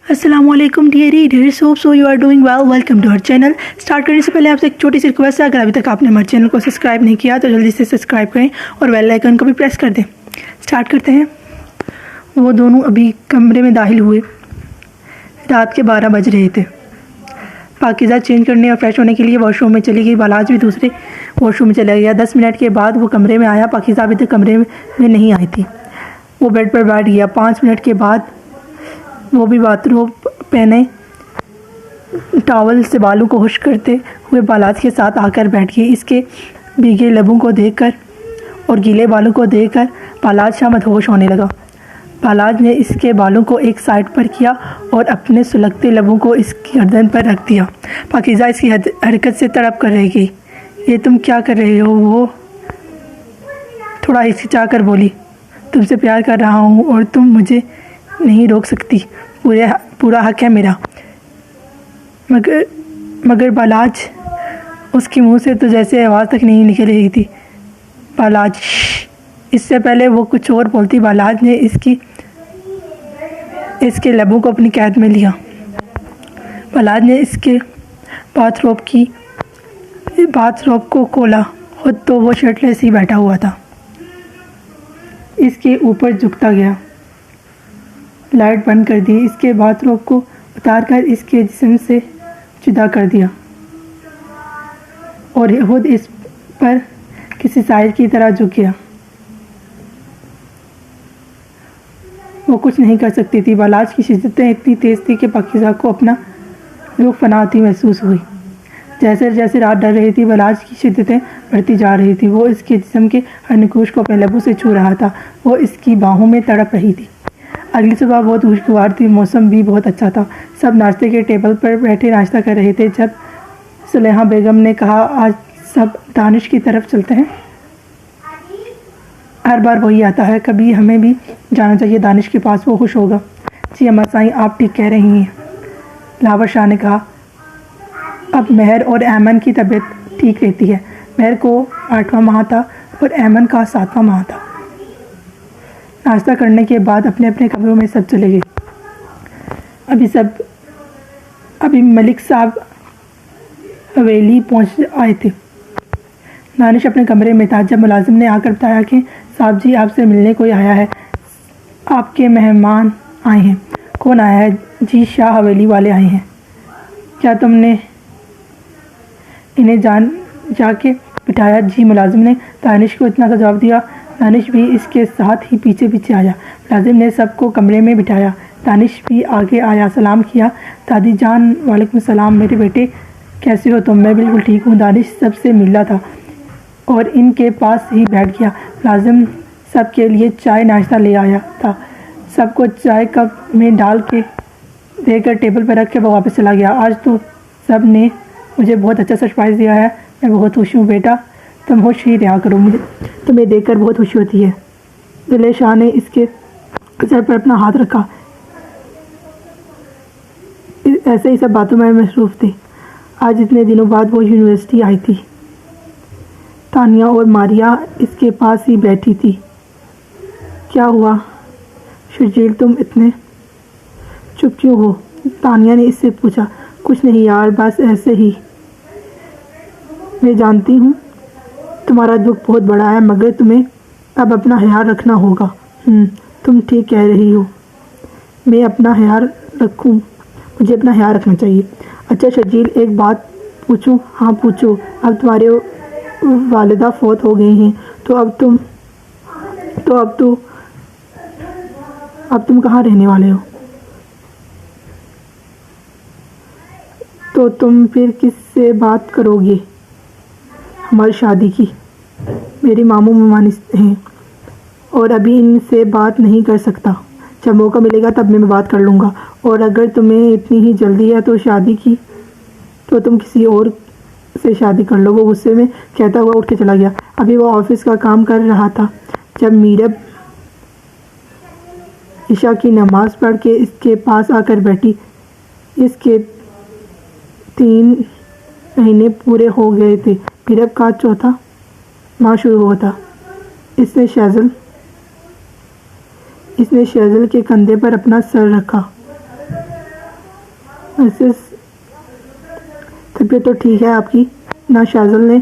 अस्सलामुअलैकुम dear readers, hope so you are doing well. Welcome to our channel. Start करने से पहले आपसे एक छोटी सी रिक्वेस्ट है, अगर अभी तक आपने हमारे चैनल को सब्सक्राइब नहीं किया तो जल्दी से सब्सक्राइब करें और बेल आइकन को भी प्रेस कर दें। स्टार्ट करते हैं। वो दोनों अभी कमरे में दाखिल हुए। रात के 12 बज रहे थे। पाकिज़ा चेंज करने और फ्रेश होने के लिए वॉशरूम में चली गई। बालाज भी दूसरे वॉशरूम में चला गया। 10 मिनट के बाद वो कमरे में आया। पाकिज़ा अभी तक कमरे में नहीं आई थी। वो बेड पर बैठ गया। 5 मिनट के बाद वो भी बाथरूम पहने टॉवल से बालों को खुश करते हुए बालाज के साथ आकर बैठ गई। इसके भीगे लबों को देखकर और गीले बालों को देखकर बालाज शाह मदहोश होने लगा। बालाज ने इसके बालों को एक साइड पर किया और अपने सुलगते लबों को इसकी गर्दन पर रख दिया। पाकिज़ा इसकी हरकत से तड़प कर रह गई। ये तुम क्या कर रहे हो? वो थोड़ा हिचकिचा कर बोली। तुमसे प्यार कर रहा हूँ और तुम मुझे नहीं रोक सकती। पूरा हक है मेरा। मगर बालाज, उसके मुंह से तो जैसे आवाज़ तक नहीं निकल रही थी। बालाज। इससे पहले वो कुछ और बोलती, बालाज ने इसके लबों को अपनी कैद में लिया। बालाज ने इसके बाथरोब को खोला। खुद तो वो शर्टलेस ही बैठा हुआ था। इसके ऊपर झुकता गया। लाइट बंद कर दी। इसके बाथरोब को उतारकर इसके जिस्म से जुदा कर दिया और खुद इस पर किसी साइड की तरह झुक गया। वो कुछ नहीं कर सकती थी। बालाज की शिद्दतें इतनी तेज़ थी कि पाकिज़ा को अपना रूह फना होती महसूस हुई। जैसे जैसे रात ढल रही थी, बालाज की शिद्दतें बढ़ती जा रही थी। वो इसके जिस्म के हर निकुश को अपने लबों से छू रहा था। वो इसकी बाहों में तड़प रही थी। अगली सुबह बहुत खुशगवार थी। मौसम भी बहुत अच्छा था। सब नाश्ते के टेबल पर बैठे नाश्ता कर रहे थे जब सुलेहा बेगम ने कहा, आज सब दानिश की तरफ चलते हैं। हर बार वही आता है, कभी हमें भी जाना चाहिए दानिश के पास, वो खुश होगा। जी अम्मा साईं, आप ठीक कह रही हैं, लावर शाह ने कहा। अब महर और ऐमन की तबीयत ठीक रहती है। महर को 8वां माह था और ऐमन का 7वां माह था। नाश्ता करने के बाद अपने अपने कमरों में सब चले गए। अभी मलिक साहब हवेली पहुंच आए थे। दानिश अपने कमरे में था जब मुलाजिम ने आकर बताया कि साहब जी, आपसे मिलने कोई आया है। आपके मेहमान आए हैं। कौन आया है? जी, शाह हवेली वाले आए हैं। क्या तुमने इन्हें जाके बिठाया? जी, मुलाजिम ने दानिश को इतना सा जवाब दिया। दानिश भी इसके साथ ही पीछे पीछे आया। मुलाजिम ने सबको कमरे में बिठाया। दानिश भी आगे आया, सलाम किया। दादी जान, वालेकुम सलाम। मेरे बेटे, कैसे हो तुम? मैं बिल्कुल ठीक हूँ। दानिश सबसे मिला था और इनके पास ही बैठ गया। मुलाजिम सबके लिए चाय नाश्ता ले आया था। सबको चाय कप में डाल के देकर टेबल पर रख के वो वापस चला गया। आज तो सब ने मुझे बहुत अच्छा सरप्राइज़ दिया है। मैं बहुत खुश हूँ बेटा, तुम खुश ही रहा करो। मुझे तुम्हें देखकर बहुत खुशी होती है। जुले शाह ने इसके सर पर अपना हाथ रखा। ऐसे ही सब बातों में मसरूफ़ थे। आज इतने दिनों बाद वो यूनिवर्सिटी आई थी। तानिया और मारिया इसके पास ही बैठी थी। क्या हुआ शर्जील, तुम इतने चुप क्यों हो? तानिया ने इससे पूछा। कुछ नहीं यार, बस ऐसे ही। मैं जानती हूँ तुम्हारा दुख बहुत बड़ा है, मगर तुम्हें अब अपना ख्याल रखना होगा। तुम ठीक कह रही हो। मैं अपना ख्याल रखूँ? मुझे अपना ख्याल रखना चाहिए। अच्छा शर्जील, एक बात पूछूं? हाँ पूछो। अब तुम्हारे वालिदा फौत हो गई हैं, तो अब तुम कहाँ रहने वाले हो? तो तुम फिर किससे बात करोगे हमारी शादी की? मेरे मामू मेहमान हैं और अभी इनसे बात नहीं कर सकता। जब मौका मिलेगा तब मैं बात कर लूँगा। और अगर तुम्हें इतनी ही जल्दी है तो शादी की, तो तुम किसी और से शादी कर लो। वो गुस्से में कहता हुआ उठ के चला गया। अभी वो ऑफिस का काम कर रहा था जब मीरब ईशा की नमाज़ पढ़ के इसके पास आकर बैठी। इसके 3 महीने पूरे हो गए थे। मीरब का 4था माह शुरू हुआ था। इसने शैज़ल के कंधे पर अपना सर रखा। वैसे तबीयत तो ठीक है आपकी ना? शाजल ने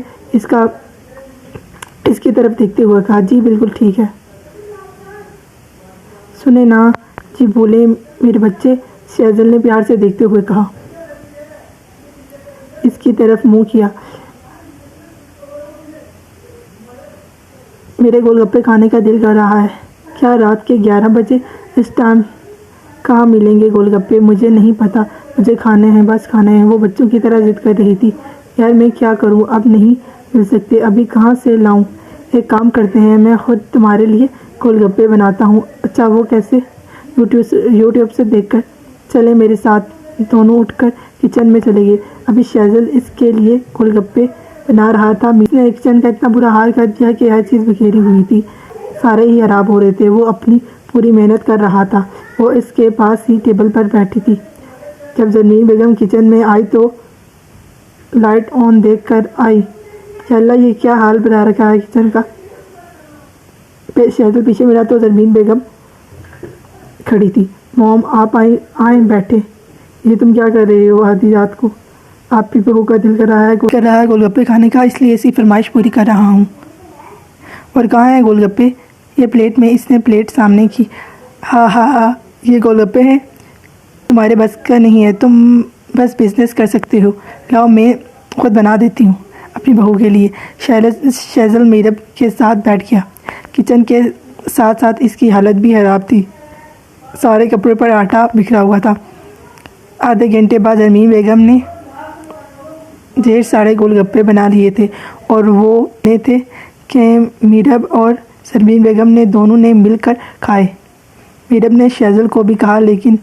इसकी तरफ देखते हुए कहा। जी बिल्कुल ठीक है। सुने ना जी बोले मेरे बच्चे, शाजल ने प्यार से देखते हुए कहा। इसकी तरफ मुंह किया। मेरे गोलगप्पे खाने का दिल कर रहा है। क्या रात के 11 बजे इस टाइम कहाँ मिलेंगे गोलगप्पे? मुझे नहीं पता, मुझे खाने हैं, बस खाने हैं। वो बच्चों की तरह जिद कर रही थी। यार मैं क्या करूँ, अब नहीं मिल सकते, अभी कहाँ से लाऊं? एक काम करते हैं, मैं खुद तुम्हारे लिए गोलगप्पे बनाता हूँ। अच्छा वो कैसे? यूट्यूब से देखकर। चले मेरे साथ। दोनों उठकर किचन में चले गए। अभी शाजल इसके लिए गोलगप्पे बना रहा था। मीरा ने किचन का इतना बुरा हाल कर दिया कि हर चीज़ बिखेरी हुई थी, सारे ही खराब हो रहे थे। वो अपनी पूरी मेहनत कर रहा था। वो इसके पास ही टेबल पर बैठी थी। जब जरमीन बेगम किचन में आई तो लाइट ऑन देखकर आई। अल्लाह ये क्या हाल बना रखा है किचन का। शाजल पीछे मिला तो जरमीन बेगम खड़ी थी। मॉम आप आए बैठे। ये तुम क्या कर रहे हो आधी रात को? आपकी बहू का दिल कर रहा है गोलगप्पे खाने का, इसलिए ऐसी फरमाइश पूरी कर रहा हूँ। और कहाँ है गोलगप्पे? ये प्लेट में। इसने प्लेट सामने की। हाँ ये गोलगप्पे हैं? तुम्हारे बस का नहीं है, तुम बस बिजनेस कर सकते हो। लाओ मैं खुद बना देती हूँ अपनी बहू के लिए। शाजल मीरब के साथ बैठ गया। किचन के साथ साथ इसकी हालत भी खराब थी। सारे कपड़े पर आटा बिखरा हुआ था। आधे घंटे बाद जरमीन बेगम ने ढेर सारे गोलगप्पे बना लिए थे और वो ने थे कि मीरब और जरमीन बेगम ने दोनों ने मिलकर खाए। मीरब ने शाजल को भी कहा लेकिन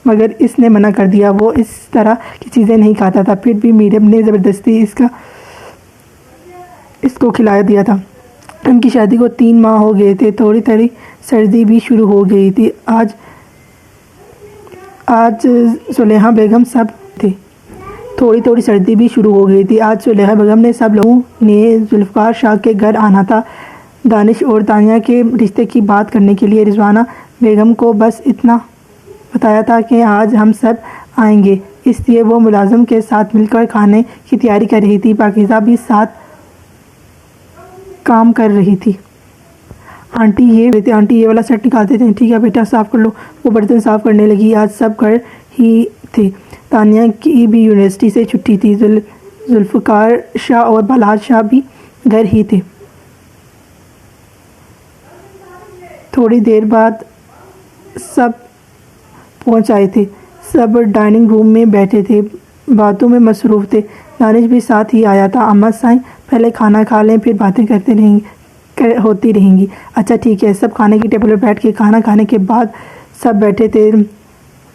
मगर इसने मना कर दिया। वो इस तरह की चीज़ें नहीं खाता था। फिर भी मीरब ने ज़बरदस्ती इसको खिला दिया था। उनकी शादी को 3 माह हो गए थे। थोड़ी थोड़ी सर्दी भी शुरू हो गई थी। आज सुलेहा बेगम सब थे। थोड़ी थोड़ी सर्दी भी शुरू हो गई थी। आज सुलेहा बेगम ने सब लोगों ने जुल्फ़कार शाह के घर आना था दानिश और तानिया के रिश्ते की बात करने के लिए। रिजवाना बेगम को बस इतना बताया था कि आज हम सब आएंगे, इसलिए वो मुलाजिम के साथ मिलकर खाने की तैयारी कर रही थी। पाकिज़ा भी साथ काम कर रही थी। आंटी ये वाला सेट निकालते थे। ठीक है बेटा साफ़ कर लो। वो बर्तन साफ़ करने लगी। आज सब घर ही थे। तानिया की भी यूनिवर्सिटी से छुट्टी थी। जुल्फ़कार शाह और बलहाज शाह भी घर ही थे। थोड़ी देर बाद सब पहुंच आए थे। सब डाइनिंग रूम में बैठे थे, बातों में मसरूफ़ थे। दानिश भी साथ ही आया था। अम्मा साईं पहले खाना खा लें फिर बातें होती रहेंगी। अच्छा ठीक है। सब खाने की टेबल पर बैठ के खाना खाने के बाद सब बैठे थे।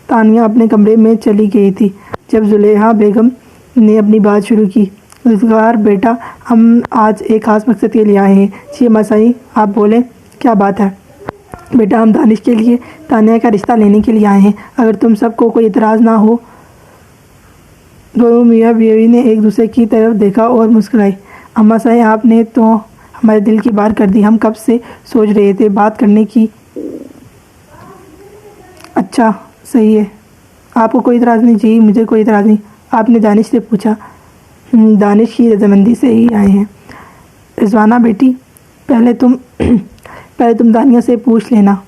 तानिया अपने कमरे में चली गई थी जब जुलेहा बेगम ने अपनी बात शुरू की। जुल्फ़कार बेटा हम आज एक ख़ास मकसद के लिए आए हैं। जी अम्मा साईं आप बोलें, क्या बात है? बेटा हम दानिश के लिए तानिया का रिश्ता लेने के लिए आए हैं, अगर तुम सबको कोई इतराज़ ना हो। दोनों मियाँ बीवी ने एक दूसरे की तरफ देखा और मुस्कुराए। अम्मा साईं आपने तो हमारे दिल की बात कर दी। हम कब से सोच रहे थे बात करने की। अच्छा सही है, आपको कोई इतराज़ नहीं? जी मुझे कोई इतराज़ नहीं। आपने दानिश से पूछा? दानिश की रजामंदी से ही आए हैं। रिजवाना बेटी पहले तुम दानिया से पूछ लेना।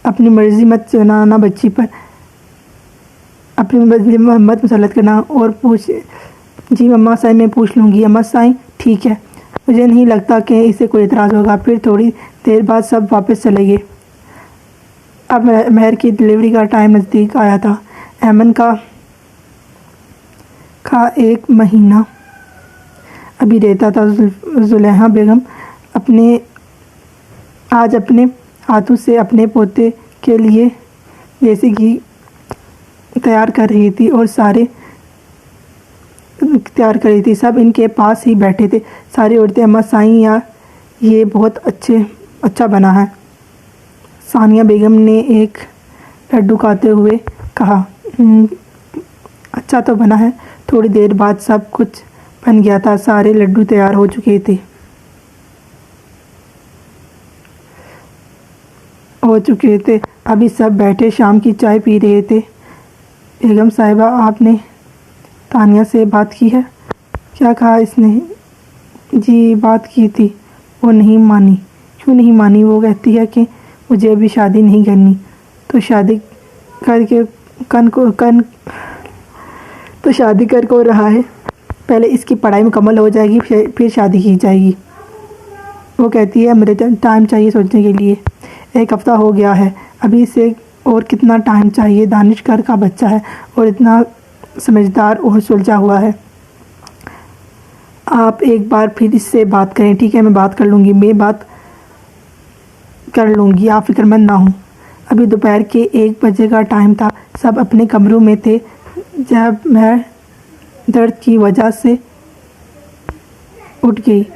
अपनी मर्ज़ी मत चलाना बच्ची पर, अपनी मर्ज़ी मत मुसलत करना और पूछ। जी अम्मा साईं मैं पूछ लूँगी। अम्मा साईं ठीक है, मुझे नहीं लगता कि इसे कोई इतराज़ होगा। फिर थोड़ी देर बाद सब वापस चले गए। अब महर की डिलीवरी का टाइम नज़दीक आया था। ऐमन का 1 महीना अभी रहता था। जुलेहा बेगम आज अपने हाथों से अपने पोते के लिए देसी घी तैयार कर रही थी और सब इनके पास ही बैठे थे। सारी औरतें अम्मा साईं यार ये बहुत अच्छा बना है। सानिया बेगम ने एक लड्डू खाते हुए कहा। अच्छा तो बना है। थोड़ी देर बाद सब कुछ बन गया था। सारे लड्डू तैयार हो चुके थे। अभी सब बैठे शाम की चाय पी रहे थे। बेगम साहिबा, आपने तानिया से बात की है? क्या कहा इसने? जी बात की थी, वो नहीं मानी। क्यों नहीं मानी? वो कहती है कि मुझे अभी शादी नहीं करनी। तो शादी करके कन तो शादी कर को रहा है, पहले इसकी पढ़ाई मुकम्मल हो जाएगी फिर शादी की जाएगी। वो कहती है मुझे टाइम चाहिए सोचने के लिए। 1 हफ़्ता हो गया है, अभी इसे और कितना टाइम चाहिए? दानिश घर का बच्चा है और इतना समझदार और सुलझा हुआ है। आप एक बार फिर इससे बात करें। ठीक है, मैं बात कर लूँगी, मैं बात कर लूँगी, आप फिक्रमंद ना हों। अभी दोपहर के 1 बजे का टाइम था, सब अपने कमरों में थे जब मैं दर्द की वजह से उठ गई।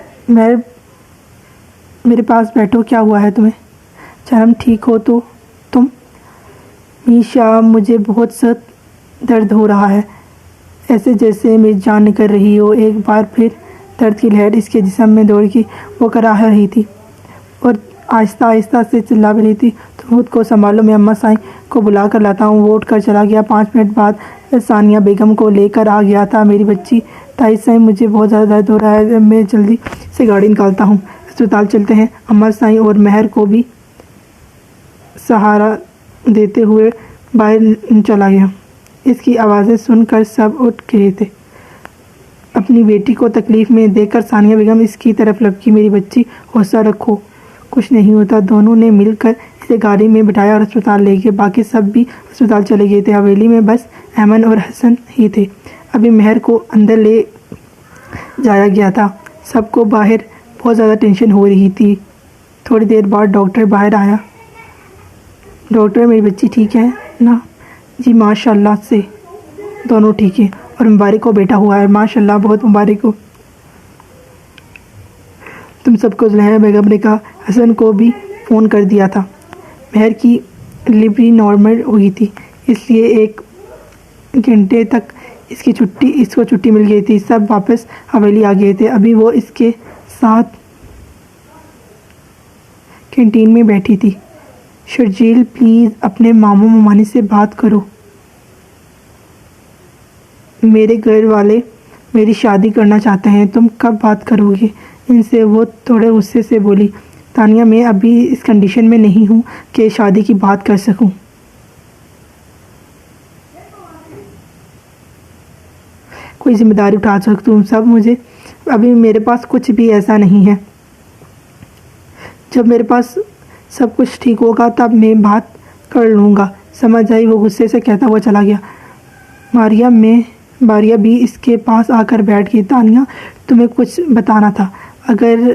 मेरे पास बैठो, क्या हुआ है तुम्हें? चरम ठीक हो तो तुम? मीशा, मुझे बहुत सख्त दर्द हो रहा है, ऐसे जैसे मेरी जान निकल रही हो। एक बार फिर दर्द की लहर इसके जिस्म में दौड़ गई। वो कराह रही थी और आहिस्ता आहिस्ता से चिल्ला भी रही थी। तुम खुद को संभालो, मैं अम्मा साईं को बुला कर लाता हूँ। वो उठ कर चला गया। 5 मिनट बाद सानिया बेगम को लेकर आ गया था। मेरी बच्ची ताई साईं, मुझे बहुत ज़्यादा दर्द हो रहा है, मैं जल्दी से गाड़ी निकालता हूँ, अस्पताल चलते हैं। अम्मा साईं और महर को भी सहारा देते हुए बाहर चला गया। इसकी आवाज़ें सुनकर सब उठ गए थे। अपनी बेटी को तकलीफ़ में देखकर सानिया बेगम इसकी तरफ लपकी। मेरी बच्ची, हौसला रखो, कुछ नहीं होता। दोनों ने मिलकर इसे गाड़ी में बिठाया और अस्पताल ले गए। बाकी सब भी अस्पताल चले गए थे। हवेली में बस अमन और हसन ही थे। अभी महर को अंदर ले जाया गया था। सबको बाहर बहुत ज़्यादा टेंशन हो रही थी। थोड़ी देर बाद डॉक्टर बाहर आया। डॉक्टर, मेरी बच्ची ठीक है ना? जी माशाल्लाह से दोनों ठीक है और मुबारक हो, बेटा हुआ है। माशाल्लाह, बहुत मुबारक हो। तुम सबको ज़ुलैहा बेगम ने कहा। हसन को भी फ़ोन कर दिया था। महर की डिलीवरी नॉर्मल हुई थी, इसलिए 1 घंटे तक इसको छुट्टी मिल गई थी। सब वापस हवेली आ गए थे। अभी वो इसके साथ कैंटीन में बैठी थी। शर्जील, प्लीज़ अपने मामू मामानी से बात करो। मेरे घर वाले मेरी शादी करना चाहते हैं, तुम कब बात करोगे इनसे? वो थोड़े गुस्से से बोली। तानिया, मैं अभी इस कंडीशन में नहीं हूँ कि शादी की बात कर सकूँ। कोई जिम्मेदारी उठा सकती हूँ सब मुझे? अभी मेरे पास कुछ भी ऐसा नहीं है। जब मेरे पास सब कुछ ठीक होगा तब मैं बात कर लूँगा, समझ आई? वो गुस्से से कहता हुआ चला गया। बारिया भी इसके पास आकर बैठ गई। तानिया, तुम्हें कुछ बताना था, अगर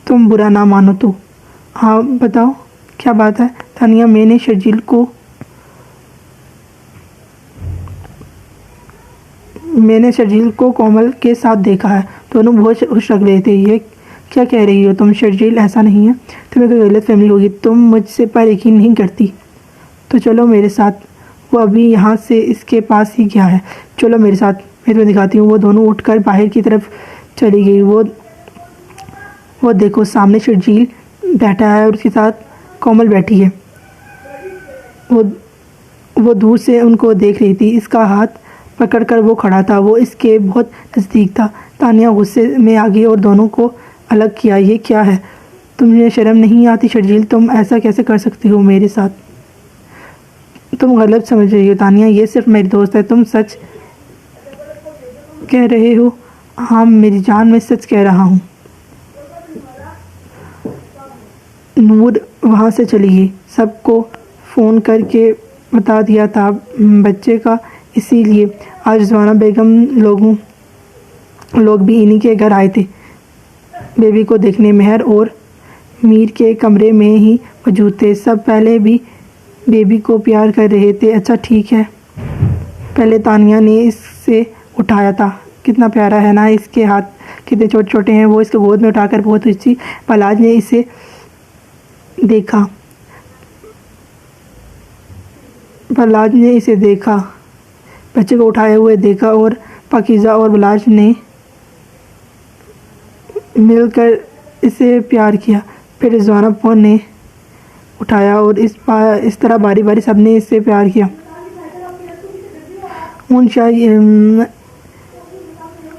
तुम बुरा ना मानो तो। हाँ बताओ, क्या बात है? तानिया, मैंने शर्जील को कोमल के साथ देखा है। दोनों बहुत खुश लग रहे थे। ये क्या कह रही हो तुम? शर्जील ऐसा नहीं है, तुम्हें कोई गलत फहमी होगी। तुम मुझसे पर यकीन नहीं करती तो चलो मेरे साथ। वो अभी यहाँ से इसके पास ही गया है, चलो मेरे साथ, मैं तुम्हें दिखाती हूँ। वो दोनों उठकर बाहर की तरफ चली गई। वो देखो, सामने शर्जील बैठा है और उसके साथ कोमल बैठी है। वो दूर से उनको देख रही थी। इसका हाथ पकड़कर वो खड़ा था। वो इसके बहुत नज़दीक था। तानिया गुस्से में आ गई और दोनों को अलग किया। ये क्या है? तुम्हें शर्म नहीं आती शर्जील? तुम ऐसा कैसे कर सकती हो मेरे साथ? तुम गलत समझ रही हो तानिया, ये सिर्फ मेरी दोस्त है। तुम सच कह रहे हो? हाँ मेरी जान, मैं सच कह रहा हूँ। नूर वहाँ से चली गई। सबको फ़ोन करके बता दिया था बच्चे का, इसीलिए आज रिजवाना बेगम लोग भी इन्हीं के घर आए थे बेबी को देखने। महर और मीर के कमरे में ही मौजूद थे। सब पहले भी बेबी को प्यार कर रहे थे। अच्छा ठीक है। पहले तानिया ने इसे उठाया था। कितना प्यारा है ना, इसके हाथ कितने छोटे छोटे हैं। वो इसको गोद में उठाकर बहुत खुशी। फलाज ने इसे देखा, बच्चे को उठाए हुए देखा और पाकीज़ा और बलाज ने मिलकर इसे प्यार किया। फिर रिजवाना फ़ोन ने उठाया और इस तरह बारी बारी सब ने इससे प्यार किया। ऊंचा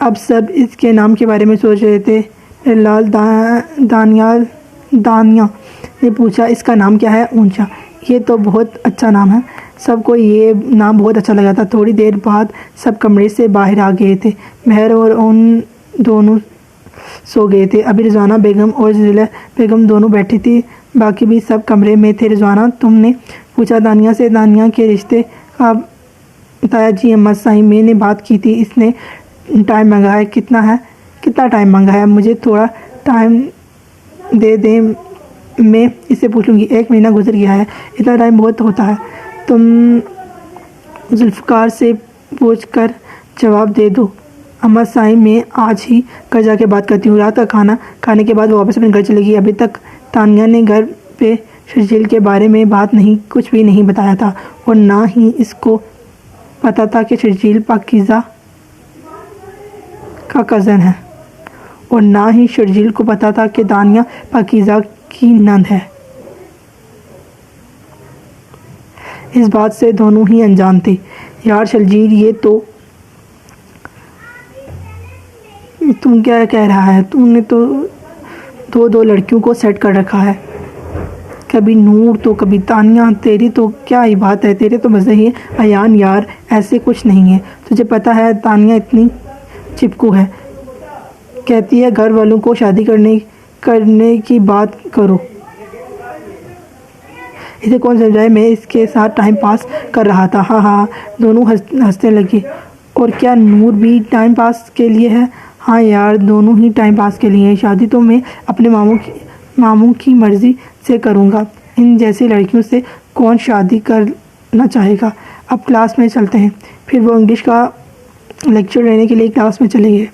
अब सब इसके नाम के बारे में सोच रहे थे। लाल दानिया ने पूछा, इसका नाम क्या है? ऊंचा। ये तो बहुत अच्छा नाम है। सबको ये नाम बहुत अच्छा लगा था। थोड़ी देर बाद सब कमरे से बाहर आ गए थे। महर और उन दोनों सो गए थे। अभी रिजवाना बेगम और जिला बेगम दोनों बैठी थी, बाकी भी सब कमरे में थे। रिजवाना, तुमने पूछा दानिया से दानिया के रिश्ते का बताया? जी अम्मा साईं, मैंने बात की थी, इसने टाइम मांगा है। कितना टाइम मांगा है? मुझे थोड़ा टाइम दे दें, मैं इससे पूछूंगी। 1 महीना गुजर गया है, इतना टाइम बहुत होता है। तुम जुल्फ़कार से पूछ कर जवाब दे दो। अम्मा साईं, मैं आज ही घर जाके बात करती हूँ। रात का खाना खाने के बाद वो वापस अपने घर चली गई। अभी तक तानिया ने घर पे शर्जील के बारे में कुछ भी नहीं बताया था, और ना ही इसको पता था कि शर्जील पाकीज़ा का कज़न है, और ना ही शर्जील को पता था कि दानिया पाकीज़ा की नंद है। इस बात से दोनों ही अनजान थे। यार शर्जील, ये तो तुम क्या कह रहा है? तुमने तो दो लड़कियों को सेट कर रखा है, कभी नूर तो कभी तानिया। तेरी तो क्या ही बात है, तेरे तो मज़े ही है। अयान यार, ऐसे कुछ नहीं है। तुझे पता है तानिया इतनी चिपकू है, कहती है घर वालों को शादी करने की बात करो। इसे कौन समझाए? मैं इसके साथ टाइम पास कर रहा था। हाँ, दोनों हंसने लगे। और क्या नूर भी टाइम पास के लिए है? हाँ यार, दोनों ही टाइम पास के लिए हैं। शादी तो मैं अपने मामू की मर्ज़ी से करूँगा। इन जैसी लड़कियों से कौन शादी करना चाहेगा? अब क्लास में चलते हैं। फिर वो इंग्लिश का लेक्चर लेने के लिए क्लास में चले गए।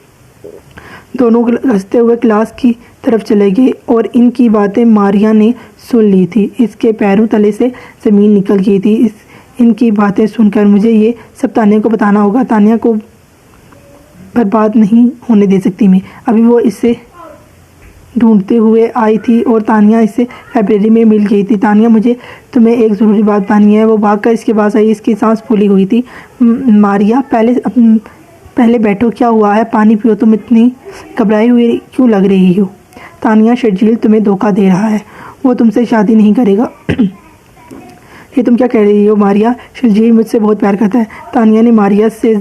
दोनों हंसते हुए क्लास की तरफ चले गए, और इनकी बातें मारिया ने सुन ली थी। इसके पैरों तले से ज़मीन निकल गई थी। इनकी बातें सुनकर मुझे ये सब तानिया को बताना होगा। तानिया को बर्बाद नहीं होने दे सकती मैं। अभी वो इसे ढूंढते हुए आई थी, और तानिया इससे लाइब्रेरी में मिल गई थी। तानिया, मुझे तुम्हें एक ज़रूरी बात बतानी है। वो भागकर इसके पास आई। इसकी सांस फूली हुई थी। मारिया, पहले बैठो। क्या हुआ है? पानी पियो। तुम इतनी घबराई हुई क्यों लग रही हो? तानिया, शर्जील तुम्हें धोखा दे रहा है। वो तुमसे शादी नहीं करेगा। ये तुम क्या कह रही हो मारिया? शर्जील मुझसे बहुत प्यार करता है। तानिया ने मारिया से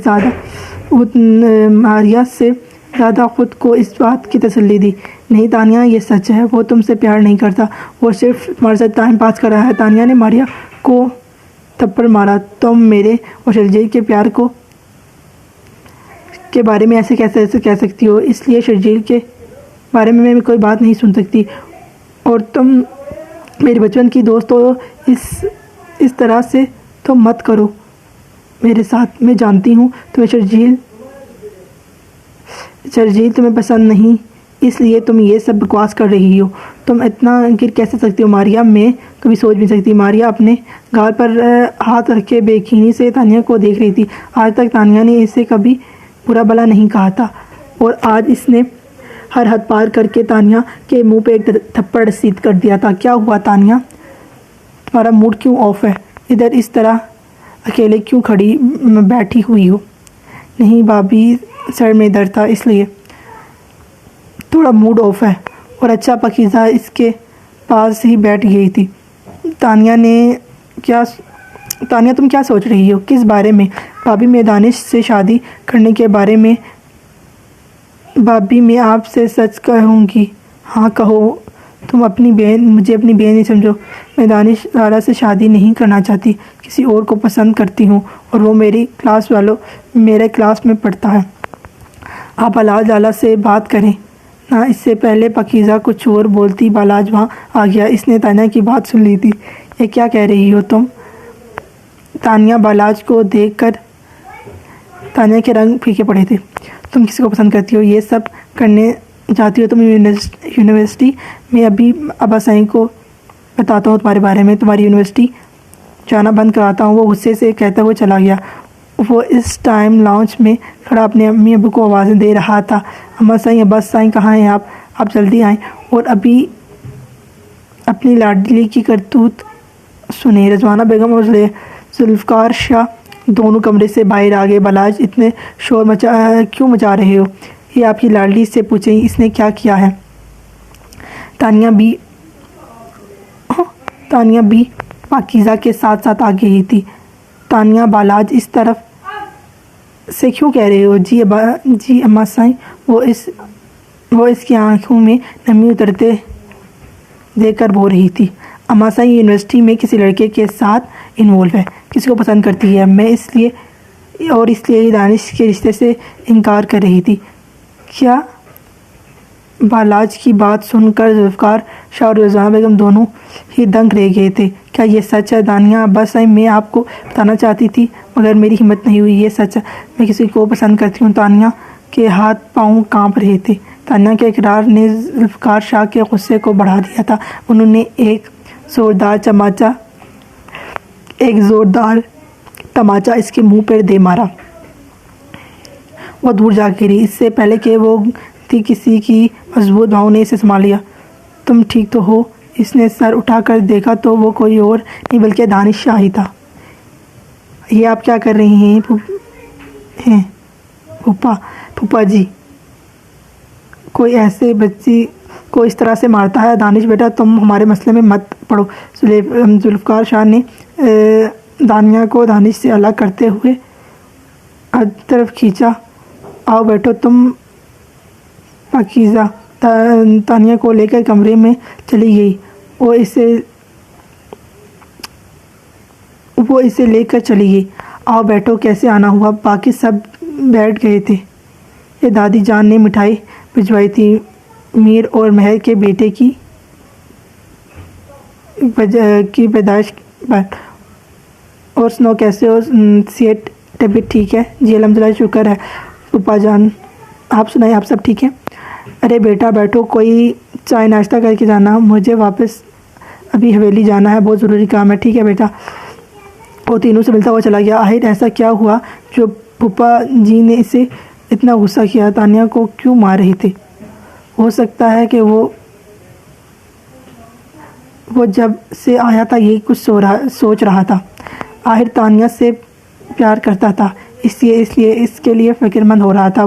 ज़्यादा खुद को इस बात की तसल्ली दी। नहीं तानिया, ये सच है। वो तुमसे प्यार नहीं करता, वो सिर्फ तुम्हारे साथ टाइम पास कर रहा है। तानिया ने मारिया को थप्पड़ मारा। तुम मेरे और शर्जील के प्यार के बारे में ऐसे कैसे कह सकती हो? इसलिए शर्जील के बारे में मैं कोई बात नहीं सुन सकती, और तुम मेरे बचपन की दोस्त हो। इस तरह से तो मत करो मेरे साथ। मैं जानती हूँ तुम्हें शर्जील तुम्हें पसंद नहीं, इसलिए तुम ये सब बकवास कर रही हो। तुम इतना गिर कैसे सकती हो मारिया? मैं कभी सोच भी सकती। मारिया अपने गाल पर हाथ रख के बेखीनी से तानिया को देख रही थी। आज तक तानिया ने इसे कभी बुरा भला नहीं कहा था, और आज इसने हर हद पार करके तानिया के मुंह पे एक थप्पड़ रसीद कर दिया था। क्या हुआ तानिया, तुम्हारा मूड क्यों ऑफ है? इधर इस तरह अकेले क्यों बैठी हुई हो? नहीं भाभी, सर में दर्द था इसलिए थोड़ा मूड ऑफ है। और अच्छा, पाकीज़ा इसके पास ही बैठ गई थी। तानिया, तुम क्या सोच रही हो? किस बारे में? भाभी, मैं दानिश से शादी करने के बारे में। भाभी, मैं आपसे सच कहूँगी। हाँ कहो। तुम मुझे अपनी बहन नहीं समझो। मैं दानिश ज़ारा से शादी नहीं करना चाहती, किसी और को पसंद करती हूँ, और वो मेरे क्लास में पढ़ता है। आप बालाज लाला से बात करें ना। इससे पहले पाकीज़ा कुछ और बोलती, बालाज वहाँ आ गया। इसने तानिया की बात सुन ली थी। ये क्या कह रही हो तुम? तानिया बालाज को देखकर तानिया के रंग फीके पड़े थे। तुम किसी को पसंद करती हो? ये सब करने जाती हो तुम यूनिवर्सिटी में? अभी अब्बा साईं को बताता हूँ तुम्हारे बारे में। तुम्हारी यूनिवर्सिटी जाना बंद कराता हूँ। वो गुस्से से कहता हुआ चला गया। वो इस टाइम लॉन्च में खड़ा अपने अम्मी अब्बू को आवाज़ें दे रहा था। अम्मा साईं, अब्बा साईं, कहाँ हैं आप जल्दी आएँ। और अभी अपनी लाडली की करतूत सुने। रिजवाना बेगम और जुल्फ़कार शाह दोनों कमरे से बाहर आ गए। बालाज, इतने शोर क्यों मचा रहे हो? ये आपकी लाडली से पूछें, इसने क्या किया है? तानिया भी पाकीज़ा के साथ साथ आ गई थी। तानिया, बालाज इस तरफ से क्यों कह रहे हो? जी अम्मा साईं, वो इसकी आंखों में नमी उतरते देखकर रो रही थी। अम्मा साईं यूनिवर्सिटी में किसी लड़के के साथ इन्वॉल्व है, किसी को पसंद करती है। मैं इसलिए ही दानिश के रिश्ते से इनकार कर रही थी। क्या? बालाज की बात सुनकर जुल्फ़िकार शाह और रिज़वाना बेगम दोनों ही दंग रह गए थे। क्या ये सच है? दानिया, बस मैं आपको बताना चाहती थी मगर मेरी हिम्मत नहीं हुई। ये सच है, मैं किसी को पसंद करती हूँ। तानिया के हाथ पाँव कांप रहे थे। तानिया के इकरार ने जुल्फ़िकार शाह के गुस्से को बढ़ा दिया था। उन्होंने एक ज़ोरदार तमाचा इसके मुंह पर दे मारा। वो दूर जा गिरी। इससे पहले कि वो किसी की मजबूत भाव ने इसे संभाल लिया। तुम ठीक तो हो? इसने सर उठाकर देखा तो वो कोई और नहीं बल्कि दानिश शाह ही था। ये आप क्या कर रही हैं फूफा जी? कोई ऐसे बच्ची को इस तरह से मारता है? दानिश बेटा, तुम हमारे मसले में मत पड़ो। जुल्फ़िकार शाह ने दानिया को दानिश से अलग करते हुए तरफ खींचा। आओ बैठो। तुम पाकीज़ा तानिया को लेकर कमरे में चली गई। वो इसे लेकर चली गई। आओ बैठो। कैसे आना हुआ? बाकी सब बैठ गए थे। ये दादी जान ने मिठाई भिजवाई थी मीर और महर के बेटे की पैदाइश पर। और सुनो, कैसे हो? सेहत तबीयत ठीक है? जी अल्हम्दुलिल्लाह, शुक्र है। फूफा जान, आप सुनाइए, आप सब ठीक है? अरे बेटा बैठो, कोई चाय नाश्ता करके जाना। मुझे वापस अभी हवेली जाना है, बहुत ज़रूरी काम है। ठीक है बेटा। वो तीनों से मिलता हुआ चला गया। आखिर ऐसा क्या हुआ जो फूफा जी ने इसे इतना गुस्सा किया? तानिया को क्यों मार रहे थे? हो सकता है कि वो जब से आया था यही कुछ सोच रहा था। आखिर तानिया से प्यार करता था, इसलिए इसके लिए फ़िक्रमंद हो रहा था।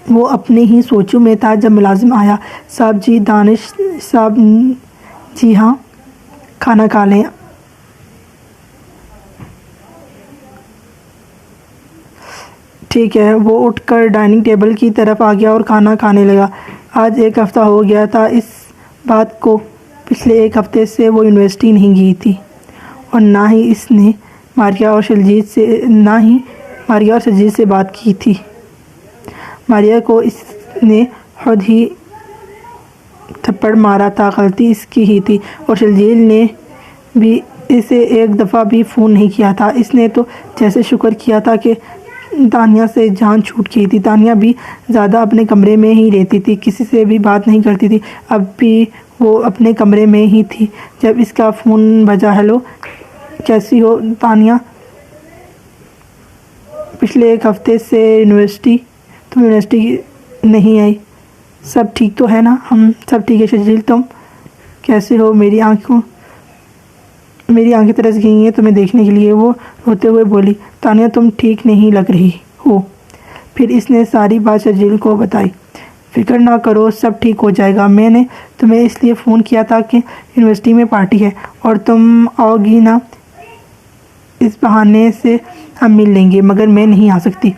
वो अपने ही सोचों में था जब मुलाजिम आया। साहब जी, दानिश साहब। जी हाँ, खाना खा लें। ठीक है। वो उठकर डाइनिंग टेबल की तरफ आ गया और खाना खाने लगा। आज 1 हफ़्ता हो गया था इस बात को। पिछले 1 हफ़्ते से वो यूनिवर्सिटी नहीं गई थी और ना ही इसने मारिया और शर्जील से बात की थी। मारिया को इसने खुद ही थप्पड़ मारा था, गलती इसकी ही थी। और शर्जील ने भी इसे 1 दफ़ा भी फ़ोन नहीं किया था। इसने तो जैसे शुक्र किया था कि तानिया से जान छूट गई थी। तानिया भी ज़्यादा अपने कमरे में ही रहती थी, किसी से भी बात नहीं करती थी। अब भी वो अपने कमरे में ही थी जब इसका फ़ोन बजा। हेलो, कैसी हो तानिया? पिछले 1 हफ़्ते से तुम यूनिवर्सिटी नहीं आई। सब ठीक तो है ना? हम सब ठीक है। शर्जील, तुम कैसे हो? मेरी आंखें तरस गई हैं तुम्हें देखने के लिए। वो रोते हुए बोली। तानिया, तुम ठीक नहीं लग रही हो। फिर इसने सारी बात शर्जील को बताई। फ़िक्र ना करो, सब ठीक हो जाएगा। मैंने तुम्हें इसलिए फ़ोन किया था कि यूनिवर्सिटी में पार्टी है और तुम आओगी ना। इस बहाने से हम मिल लेंगे, मगर मैं नहीं आ सकती।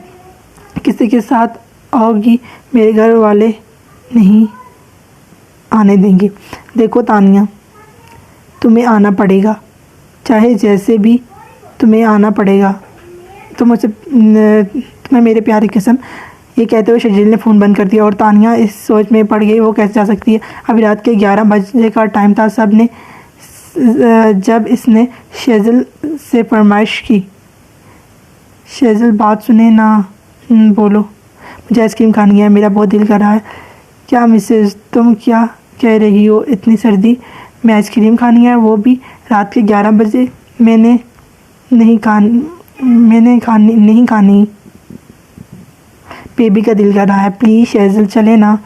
किसी के साथ आओगी? मेरे घर वाले नहीं आने देंगे। देखो तानिया, तुम्हें आना पड़ेगा, चाहे जैसे भी तुम्हें आना पड़ेगा। तुम्हें मेरे प्यार की कसम। ये कहते हुए शर्जील ने फ़ोन बंद कर दिया और तानिया इस सोच में पड़ गई वो कैसे जा सकती है। अभी रात के 11 बजे का टाइम था। जब इसने शेज़ल से फरमाइश की। शेज़ल, बात सुने ना। बोलो। मुझे आइसक्रीम खानी है, मेरा बहुत दिल कर रहा है। क्या मिसेस, तुम क्या कह रही हो? इतनी सर्दी में आइसक्रीम खानी है, वो भी रात के 11 बजे? मैंने नहीं खानी। बेबी का दिल कर रहा है। प्लीज़ शेज़ल, चले ना।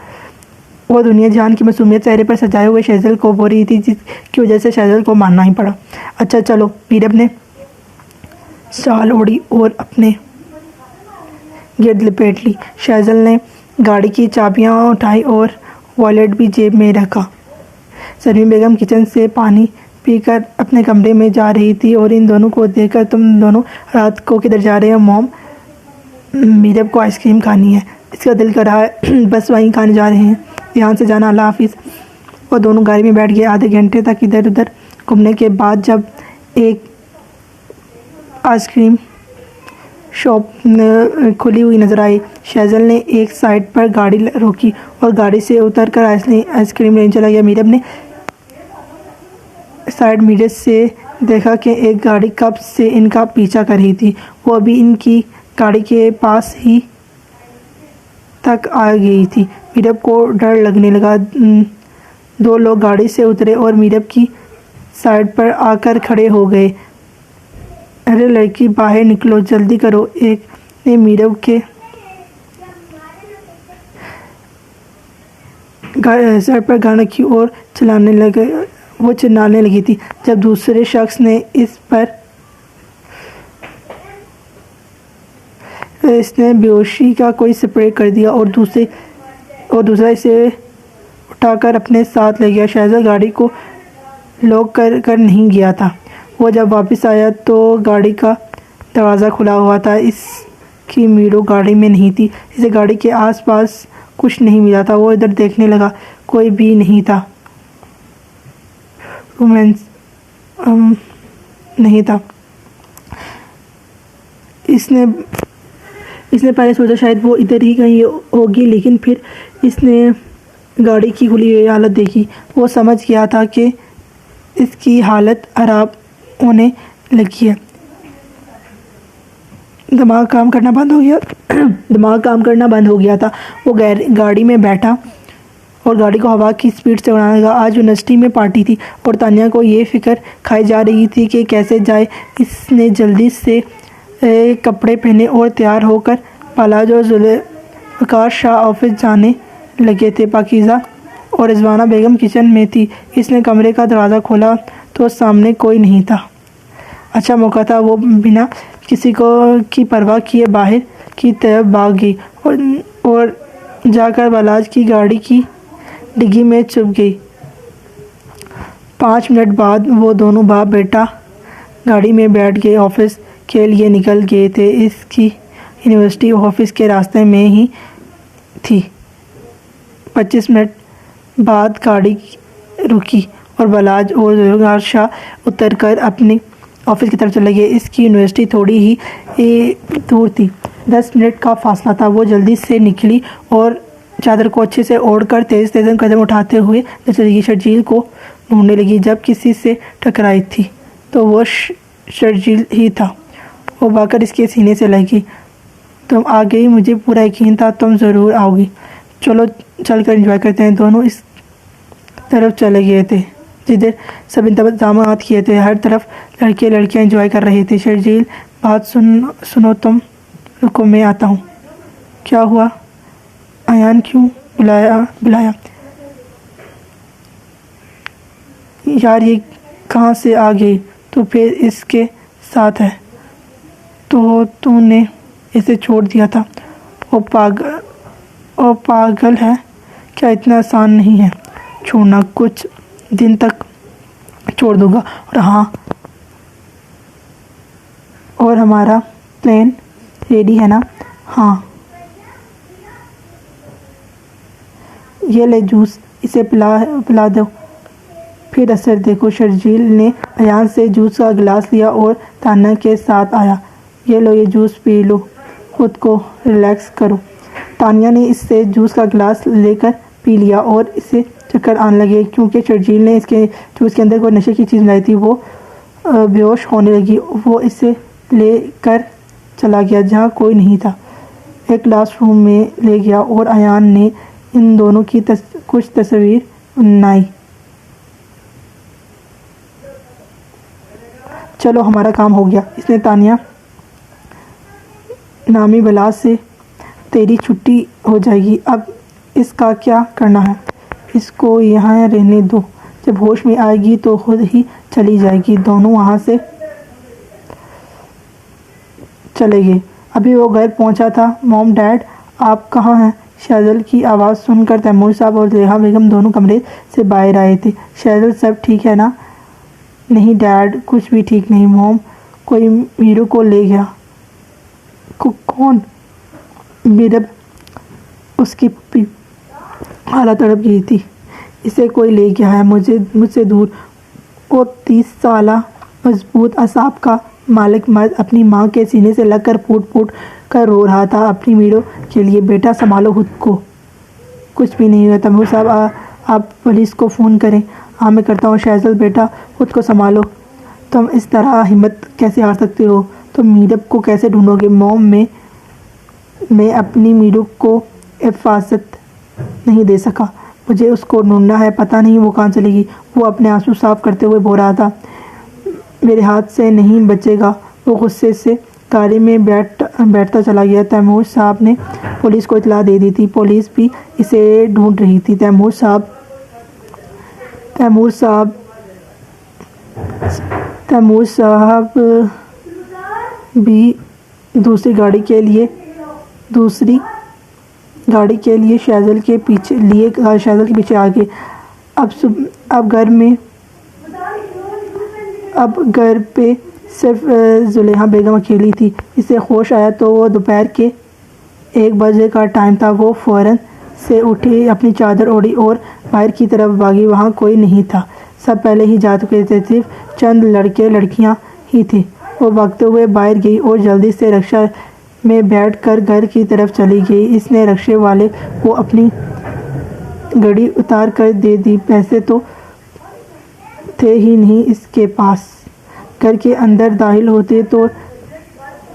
वो दुनिया जान की मासूमियत चेहरे पर सजाए हुए शहज़ल को बो रही थी, जिसकी वजह से शहज़ल को मानना ही पड़ा। अच्छा चलो, मीरब ने शाल ओढ़ी और अपने गिर्द लपेट ली। शहज़ल ने गाड़ी की चाबियां उठाई और वॉलेट भी जेब में रखा। सरवीन बेगम किचन से पानी पीकर अपने कमरे में जा रही थी और इन दोनों को देखकर, तुम दोनों रात को किधर जा रहे हो मॉम? मीरब को आइसक्रीम खानी है, इसका दिल कर रहा है, बस वहीं खाने जा रहे हैं, यहाँ से जाना, अल्लाह हाफिज़। वो दोनों गाड़ी में बैठ गए। आधे घंटे तक इधर उधर घूमने के बाद जब एक आइसक्रीम शॉप खुली हुई नज़र आई, शहज़ल ने एक साइड पर गाड़ी रोकी और गाड़ी से उतरकर आइसक्रीम लेने चला गया। मीरब ने साइड मिरर से देखा कि एक गाड़ी कब से इनका पीछा कर रही थी। वो अभी इनकी गाड़ी के पास ही तक आ गई थी। मीरब को डर लगने लगा। दो लोग गाड़ी से उतरे और मीरब की साइड पर आकर खड़े हो गए। अरे लड़की, बाहर निकलो, जल्दी करो। एक ने मीरब के सर पर गाना रखी और वो चिल्लाने लगी थी, जब दूसरे शख्स ने इसने बेहोशी का कोई स्प्रे कर दिया और दूसरा इसे उठाकर अपने साथ ले गया। शहज़ल गाड़ी को लॉक कर नहीं गया था। वो जब वापस आया तो गाड़ी का दरवाज़ा खुला हुआ था। इसकी मीरो गाड़ी में नहीं थी। इसे गाड़ी के आसपास कुछ नहीं मिला था। वो इधर देखने लगा, कोई भी नहीं था। रोमांस नहीं था। इसने पहले सोचा शायद वो इधर ही कहीं होगी, लेकिन फिर इसने गाड़ी की खुली हुई हालत देखी। वो समझ गया था कि इसकी हालत ख़राब होने लगी है। दिमाग काम करना बंद हो गया था। वो गाड़ी में बैठा और गाड़ी को हवा की स्पीड से उड़ाने लगा। आज यूनिवर्सिटी में पार्टी थी और तानिया को ये फिक्र खाई जा रही थी कि कैसे जाए। इसने जल्दी से कपड़े पहने और तैयार होकर पलाज और जुल्फ़िकार शाह ऑफिस जाने लगे थे। पाकीज़ा और रिज़वाना बेगम किचन में थी। इसने कमरे का दरवाज़ा खोला तो सामने कोई नहीं था। अच्छा मौका था। वो बिना किसी की परवाह किए बाहर की तरफ भाग गई और जाकर बलाज की गाड़ी की डिग्गी में छुप गई। 5 मिनट बाद वो दोनों बाप बेटा गाड़ी में बैठ गए। ऑफिस के लिए निकल गए थे। इसकी यूनिवर्सिटी ऑफिस के रास्ते में ही थी। 25 मिनट बाद गाड़ी रुकी और बलाज और जुल्फ़िकार शाह उतरकर अपने ऑफिस की तरफ चले गए। इसकी यूनिवर्सिटी थोड़ी ही दूर थी, 10 मिनट का फासला था। वो जल्दी से निकली और चादर को अच्छे से ओढ़कर तेज़ कदम उठाते हुए चली। शर्जील को ढूंढने लगी। जब किसी से टकराई थी तो वो शर्जील ही था। वो भागकर इसके सीने से लगी। तुम आ गई, मुझे पूरा यकीन था तुम ज़रूर आओगी। चलो चलकर एंजॉय करते हैं। दोनों इस तरफ चले गए थे जिधर सब इंतजाम किए थे। हर तरफ लड़के लड़कियां एंजॉय कर रहे थे। शर्जील, बात सुनो तुम, रुको मैं आता हूँ। क्या हुआ? अयान क्यों बुलाया? यार ये कहाँ से आ गई? तो फिर इसके साथ है तो तूने इसे छोड़ दिया था? वो पागल है क्या? इतना आसान नहीं है छोड़ना। कुछ दिन तक छोड़ दूंगा। और हाँ, और हमारा प्लान रेडी है ना? हाँ। ये ले जूस, इसे पिला दो, फिर असर देखो। शर्जील ने अयान से जूस का गिलास लिया और तान्या के साथ आया। ये लो, ये जूस पी लो, खुद को रिलैक्स करो। तान्या ने इससे जूस का गिलास लेकर पी लिया और इसे चक्कर आने लगे क्योंकि शर्जील ने इसके जूस के अंदर कोई नशे की चीज़ मिलाई थी। वो बेहोश होने लगी। वो इसे लेकर चला गया जहाँ कोई नहीं था। एक क्लासरूम में ले गया और अयान ने इन दोनों की कुछ तस्वीर बनाई। चलो हमारा काम हो गया। इसने तानिया नामी बला से तेरी छुट्टी हो जाएगी। अब इसका क्या करना है? इसको यहाँ रहने दो, जब होश में आएगी तो खुद ही चली जाएगी। दोनों वहाँ से चले गए। अभी वो घर पहुँचा था। मॉम, डैड, आप कहाँ हैं? शहज़ल की आवाज़ सुनकर तैमूर साहब और ज़ुलेखा बेगम दोनों कमरे से बाहर आए थे। शहज़ल, सब ठीक है ना? नहीं डैड, कुछ भी ठीक नहीं। मॉम, कोई मीरू को ले गया। कौन? मीरब, उसकी हालत तड़प गई थी। इसे कोई ले गया है, मुझसे दूर। वो 30 साला मजबूत असाब का मालिक मर्द अपनी माँ के सीने से लगकर फूट फूट कर रो रहा था अपनी मीरो के लिए। बेटा, संभालो खुद को। कुछ भी नहीं हुआ तैमूर साहब, आप पुलिस को फ़ोन करें। हाँ, मैं करता हूँ। शहज़ल बेटा, खुद को संभालो। तुम इस तरह हिम्मत कैसे हार सकते हो? तुम मीरब को कैसे ढूंढोगे? मॉम, मैं अपनी मीरू को हिफाजत नहीं दे सका। मुझे उसको ढूंढना है, पता नहीं वो कहाँ चलेगी। वो अपने आंसू साफ करते हुए बोल रहा था। मेरे हाथ से नहीं बचेगा। वो गुस्से से गाड़ी में बैठता चला गया। तैमूर साहब ने पुलिस को इत्तला दे दी थी। पुलिस भी इसे ढूंढ रही थी। तैमूर साहब भी दूसरी गाड़ी के लिए शहज़ल के पीछे आ गए। अब घर पे सिर्फ ज़ुलेखा बेगम अकेली थी। इसे होश आया तो वो दोपहर के 1 बजे का टाइम था। वो फ़ौरन से उठी, अपनी चादर ओढ़ी और बाहर की तरफ भागी। वहाँ कोई नहीं था, सब पहले ही जा चुके थे। सिर्फ चंद लड़के लड़कियाँ ही थी। वो भागते हुए बाहर गई और जल्दी से रिक्शा में बैठकर घर की तरफ चली गई। इसने रिक्शे वाले को अपनी गाड़ी उतार कर दे दी। पैसे तो थे ही नहीं इसके पास। घर के अंदर दाखिल होते तो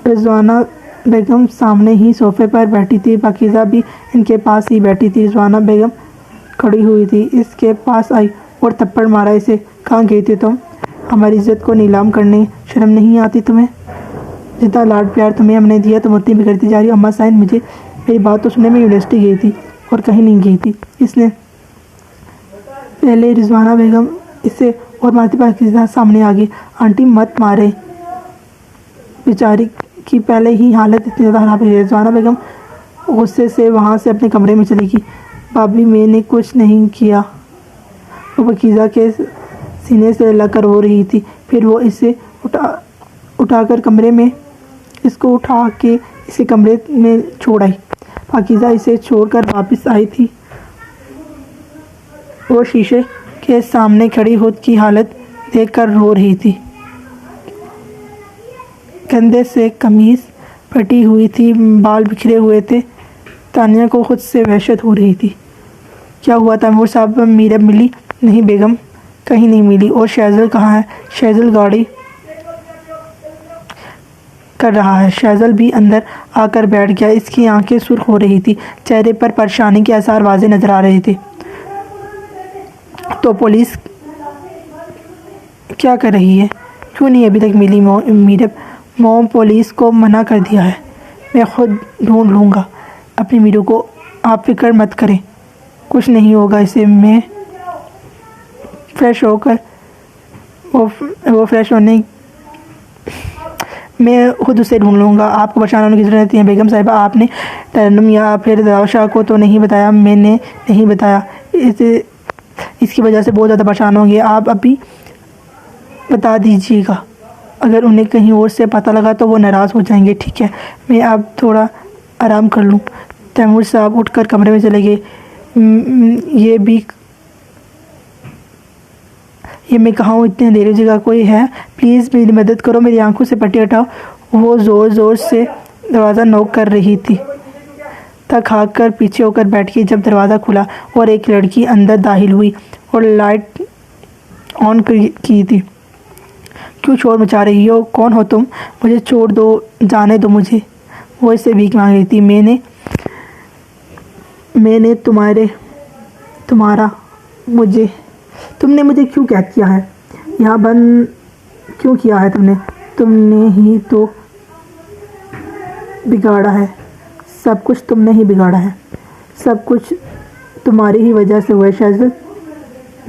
रिजवाना बेगम सामने ही सोफे पर बैठी थी। पाकीज़ा भी इनके पास ही बैठी थी। रिजवाना बेगम खड़ी हुई थी, इसके पास आई और थप्पड़ मारा इसे। कहाँ गई थी तुम? हमारी इज्जत को नीलाम करने शर्म नहीं आती तुम्हें? जितना लाड प्यार तुम्हें हमने दिया तुम उतनी बिगड़ती जा रही हो। अम्मा साइन, मेरी बात तो सुनने में यूनिवर्सिटी गई थी और कहीं नहीं गई थी। इसने पहले रिजवाना बेगम इसे और मारती पाकीज़ा सामने आ गई। आंटी मत मारे, बेचारी की पहले ही हालत इतनी ज़्यादा ख़राब है। रिजवाना बेगम गुस्से से वहाँ से अपने कमरे में चली गई। भाभी, मैंने कुछ नहीं किया। वो पाकीज़ा के सीने से लगकर रो रही थी। फिर वो इसे उठाकर कमरे में इसे कमरे में छोड़ आई। पाकीज़ा इसे छोड़कर वापस आई थी और शीशे के सामने खड़ी खुद की हालत देखकर रो रही थी। कंधे से कमीज़ फटी हुई थी, बाल बिखरे हुए थे। तानिया को खुद से वहशत हो रही थी। क्या हुआ? तैमूर साहब, मीरब मिली? नहीं बेगम, कहीं नहीं मिली। और शहज़ल कहाँ है? शहज़ल गाड़ी कर रहा है। शहज़ल भी अंदर आकर बैठ गया। इसकी आंखें सुर्ख हो रही थी, चेहरे पर परेशानी के आसार वाज़े नज़र आ रहे थे। तो पुलिस क्या कर रही है? क्यों नहीं अभी तक मिली मीरब? मॉम, पुलिस को मना कर दिया है। मैं खुद ढूंढ लूँगा अपनी मीरू को, आप फिक्र मत करें, कुछ नहीं होगा इसे। मैं फ्रेश होकर वो फ्रेश होने मैं खुद उसे ढूंढ लूँगा। आपको परेशान होने की ज़रूरत नहीं है बेगम साहिबा। आपने तरन्नुम या फिर दाऊशाह को तो नहीं बताया? मैंने नहीं बताया। इसकी वजह से बहुत ज़्यादा परेशान होंगे। आप अभी बता दीजिएगा, अगर उन्हें कहीं और से पता लगा तो वो नाराज़ हो जाएंगे। ठीक है, मैं अब थोड़ा आराम कर लूँ। तैमूर साहब उठकर कमरे में चले गए। ये मैं कहाँ हूँ? इतनी अंधेरी जगह कोई है? प्लीज़ मेरी मदद करो, मेरी आंखों से पट्टी हटाओ। वो ज़ोर ज़ोर से दरवाज़ा नॉक कर रही थी। थक हाक कर पीछे होकर बैठ गई। जब दरवाज़ा खुला और एक लड़की अंदर दाखिल हुई और लाइट ऑन की थी। क्यों शोर मचा रही हो? कौन हो तुम? मुझे छोड़ दो, जाने दो मुझे। वो इससे भीख मांग रही थी। मैंने तुमने मुझे क्यों कैद किया है? यहाँ बंद क्यों किया है तुमने? तुमने ही तो बिगाड़ा है, सब कुछ तुमने ही बिगाड़ा है। सब कुछ तुम्हारी ही वजह से हुआ है शहज़ल,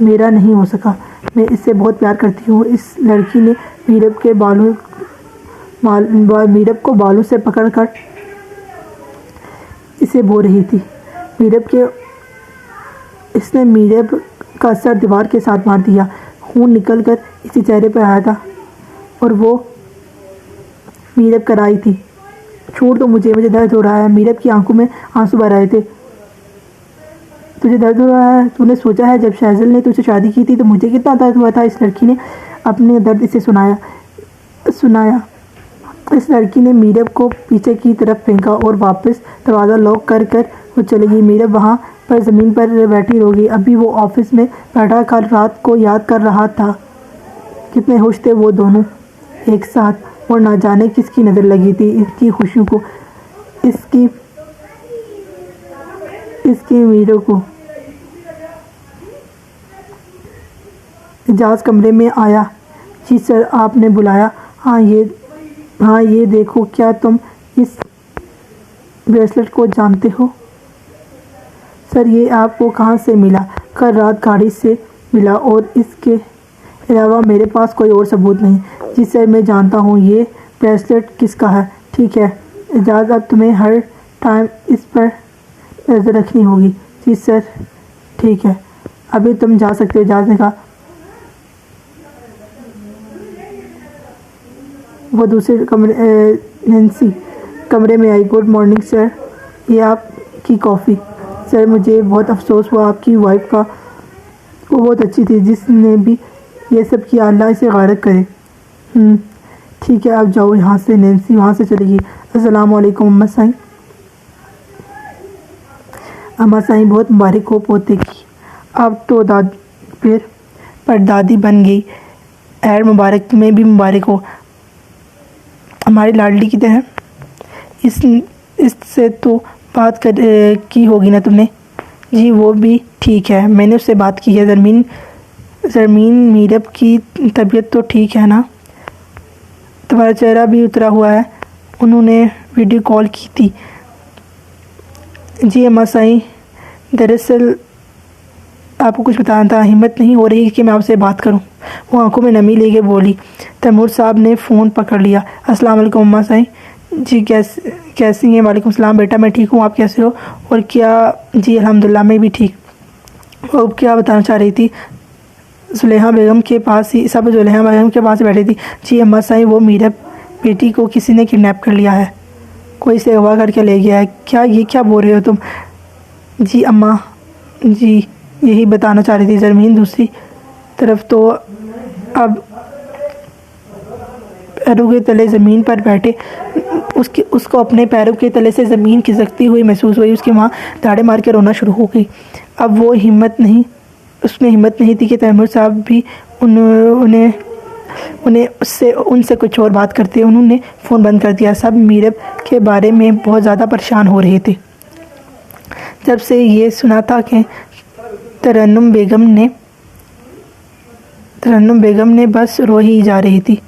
मेरा नहीं हो सका। मैं इससे बहुत प्यार करती हूँ। इस लड़की ने मीरब को बालों से पकड़कर इसे बो रही थी। इसने मीरब का सर दीवार के साथ मार दिया। खून निकलकर इसी चेहरे पर आया था और वो मीरब कर आई थी। छोड़ दो मुझे दर्द हो रहा है। मीरब की आंखों में आंसू भर आए थे। तुझे दर्द हो रहा है? तूने सोचा है जब शहज़ल ने तुझसे शादी की थी तो मुझे कितना दर्द हुआ था? इस लड़की ने अपने दर्द इसे सुनाया। इस लड़की ने मीरब को पीछे की तरफ फेंका और वापस दरवाज़ा लॉक कर वो चली गई। मीरब वहाँ पर ज़मीन पर बैठी रह गई। अभी वो ऑफिस में बैठा कर रात को याद कर रहा था। कितने खुश थे वो दोनों एक साथ, और ना जाने किसकी नज़र लगी थी इसकी खुशियों को, इसकी मीरब को। एजाज कमरे में आया। जी सर, आपने बुलाया? हाँ ये देखो। क्या तुम इस ब्रेसलेट को जानते हो? सर, ये आपको कहाँ से मिला? कल रात गाड़ी से मिला और इसके अलावा मेरे पास कोई और सबूत नहीं। जी सर, मैं जानता हूँ ये ब्रेसलेट किसका है। ठीक है एजाज, अब तुम्हें हर टाइम इस पर नज़र रखनी होगी। जी सर, ठीक है, अभी तुम जा सकते हो। एजाज ने कहा। वो दूसरे नैन्सी कमरे में आई। गुड मॉर्निंग सर, ये आपकी कॉफ़ी। सर, मुझे बहुत अफसोस हुआ। आपकी वाइफ का वो बहुत अच्छी थी। जिसने भी ये सब किया अल्लाह इसे गारक करे। ठीक है, आप जाओ यहाँ से। नैन्सी वहाँ से चली गई। अस्सलाम वालेकुम अम्मा साईं। अम्मा साईं, बहुत मुबारक हो पोते की। अब तो फिर परदादी बन गई। खैर मुबारक, तुम्हें भी मुबारक हो हमारी लाडली की तरह। इससे तो बात की होगी ना तुमने? जी वो भी ठीक है, मैंने उससे बात की है। ज़रमीन मीरब की तबीयत तो ठीक है ना? तुम्हारा चेहरा भी उतरा हुआ है। उन्होंने वीडियो कॉल की थी। जी अम्मा साईं, दरअसल आपको कुछ बताना था। हिम्मत नहीं हो रही कि मैं आपसे बात करूं। वो आंखों में नमी लेके बोली। तैमूर साहब ने फ़ोन पकड़ लिया। अस्सलाम वालेकुम अम्मा साईं। जी कैसी हैं? वालेकुम सलाम बेटा, मैं ठीक हूँ, आप कैसे हो? और क्या? जी अल्हम्दुलिल्लाह, मैं भी ठीक। वो क्या बताना चाह रही थी? जुलेहा बेगम के पास ही बैठी थी। जी अम्मा साईं, वो मीरब बेटी को किसी ने किडनैप कर लिया है। कोई से अगवा करके ले गया है। क्या बोल रहे हो तुम? जी अम्मा जी यही बताना चाह रही थी ज़रमीन। दूसरी तरफ तो अब पैरों के तले ज़मीन पर बैठे उसको अपने पैरों के तले से ज़मीन खिसकती हुई महसूस हुई। उसकी माँ दाड़े मार के रोना शुरू हो गई। अब वो उसमें हिम्मत नहीं थी कि तैमूर साहब भी उनसे कुछ और बात करते। उन्होंने फ़ोन बंद कर दिया। सब मीरब के बारे में बहुत ज़्यादा परेशान हो रहे थे। जब से ये सुना था कि तरन्नुम बेगम ने बस रो ही जा रही थी।